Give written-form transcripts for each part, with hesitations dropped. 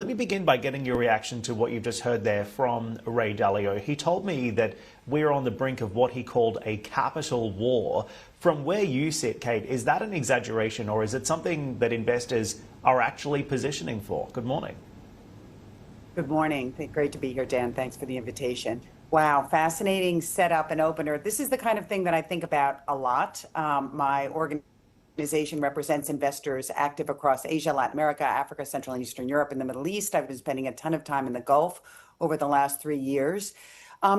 Let me begin by getting your reaction to what you've just heard there from Ray Dalio. He told me that we're on the brink of what he called a capital war. From where you sit, Cate, is that an exaggeration or is it something that investors are actually positioning for? Good morning. Good morning. Great to be here, Dan. Thanks for the invitation. Wow, fascinating setup and opener. This is the kind of thing that I think about a lot. My organization represents investors active across Asia, Latin America, Africa, Central and Eastern Europe, and the Middle East. I've been spending a ton of time in the Gulf over the last 3 years.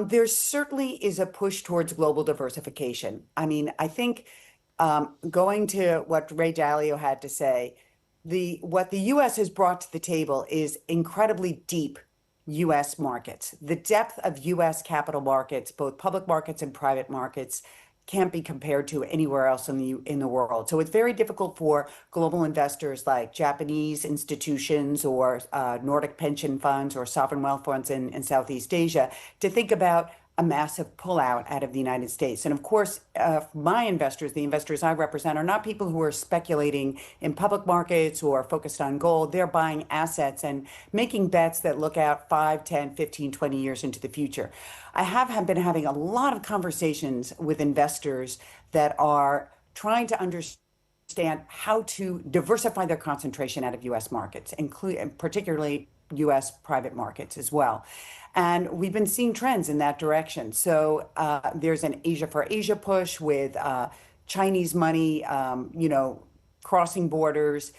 There certainly is a push towards global diversification. I mean, I think going to what Ray Dalio had to say, what the U.S. has brought to the table is incredibly deep U.S. markets. The depth of U.S. capital markets, both public markets and private markets, can't be compared to anywhere else in the world. So it's very difficult for global investors like Japanese institutions or Nordic pension funds or sovereign wealth funds in Southeast Asia to think about a massive pullout out of the United States. And of course, my investors, the investors I represent, are not people who are speculating in public markets or focused on gold. They're buying assets and making bets that look out 5, 10, 15, 20 years into the future. I have been having a lot of conversations with investors that are trying to understand how to diversify their concentration out of U.S. markets, including particularly U.S. private markets as well. And we've been seeing trends in that direction. So there's an Asia for Asia push with Chinese money, crossing borders,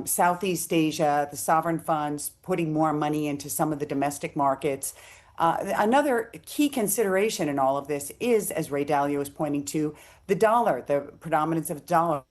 Southeast Asia, the sovereign funds putting more money into some of the domestic markets. Another key consideration in all of this is, as Ray Dalio is pointing to, the dollar, the predominance of the dollar.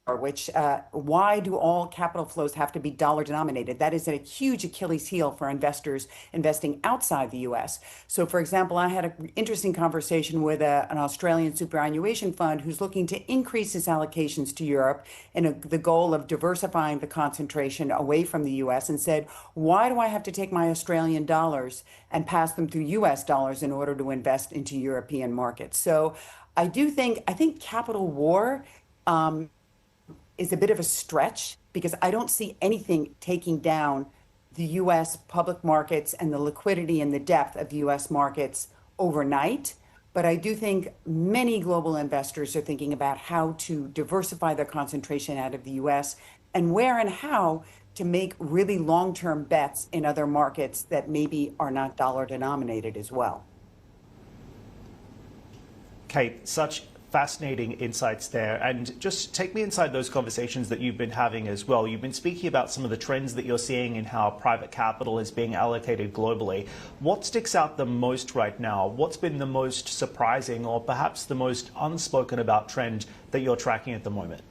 Which why do all capital flows have to be dollar denominated? That is a huge Achilles heel for investors investing outside the U.S. So, for example, I had an interesting conversation with an Australian superannuation fund who's looking to increase its allocations to Europe in the goal of diversifying the concentration away from the U.S. and said, why do I have to take my Australian dollars and pass them through U.S. dollars in order to invest into European markets? So I think capital war is a bit of a stretch because I don't see anything taking down the U.S. public markets and the liquidity and the depth of U.S. markets overnight. But I do think many global investors are thinking about how to diversify their concentration out of the U.S. and where and how to make really long-term bets in other markets that maybe are not dollar denominated as well. Cate, such fascinating insights there. And just take me inside those conversations that you've been having as well. You've been speaking about some of the trends that you're seeing in how private capital is being allocated globally. What sticks out the most right now? What's been the most surprising or perhaps the most unspoken about trend that you're tracking at the moment?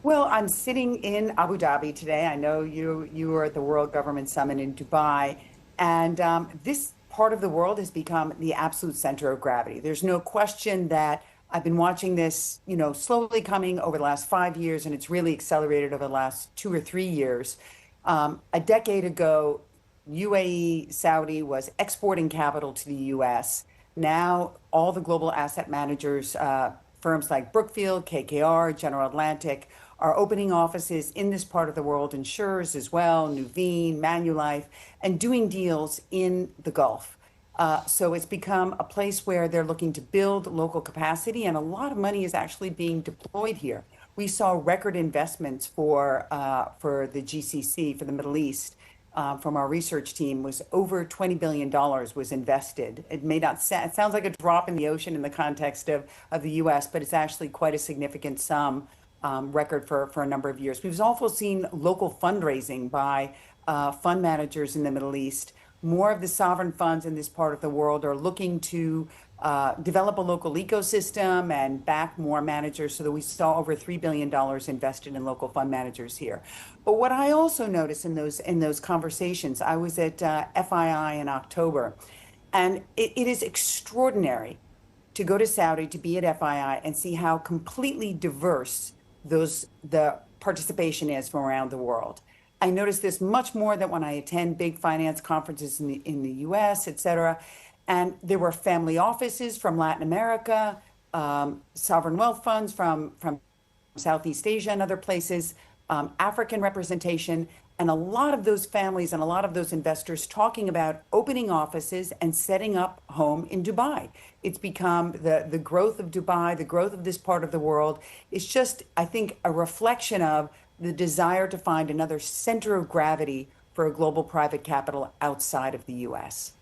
Well, I'm sitting in Abu Dhabi today. I know you were at the World Government Summit in Dubai. And this part of the world has become the absolute center of gravity. There's no question that I've been watching this, slowly coming over the last 5 years, and it's really accelerated over the last 2 or 3 years. A decade ago, UAE, Saudi was exporting capital to the U.S. Now, all the global asset managers, firms like Brookfield, KKR, General Atlantic, are opening offices in this part of the world, insurers as well, Nuveen, Manulife, and doing deals in the Gulf. So it's become a place where they're looking to build local capacity, and a lot of money is actually being deployed here. We saw record investments for the GCC, for the Middle East, from our research team, was over $20 billion was invested. It sounds like a drop in the ocean in the context of the U.S., but it's actually quite a significant sum. Record for a number of years. We've also seen local fundraising by fund managers in the Middle East. More of the sovereign funds in this part of the world are looking to develop a local ecosystem and back more managers, so that we saw over $3 billion invested in local fund managers here. But what I also noticed in those conversations, I was at FII in October, and it is extraordinary to go to Saudi, to be at FII and see how completely diverse the participation is from around the world. I notice this much more than when I attend big finance conferences in the US, et cetera. And there were family offices from Latin America, sovereign wealth funds from Southeast Asia and other places, African representation, and a lot of those families and a lot of those investors talking about opening offices and setting up home in Dubai. It's become the growth of Dubai, the growth of this part of the world. It's just, I think, a reflection of the desire to find another center of gravity for a global private capital outside of the US.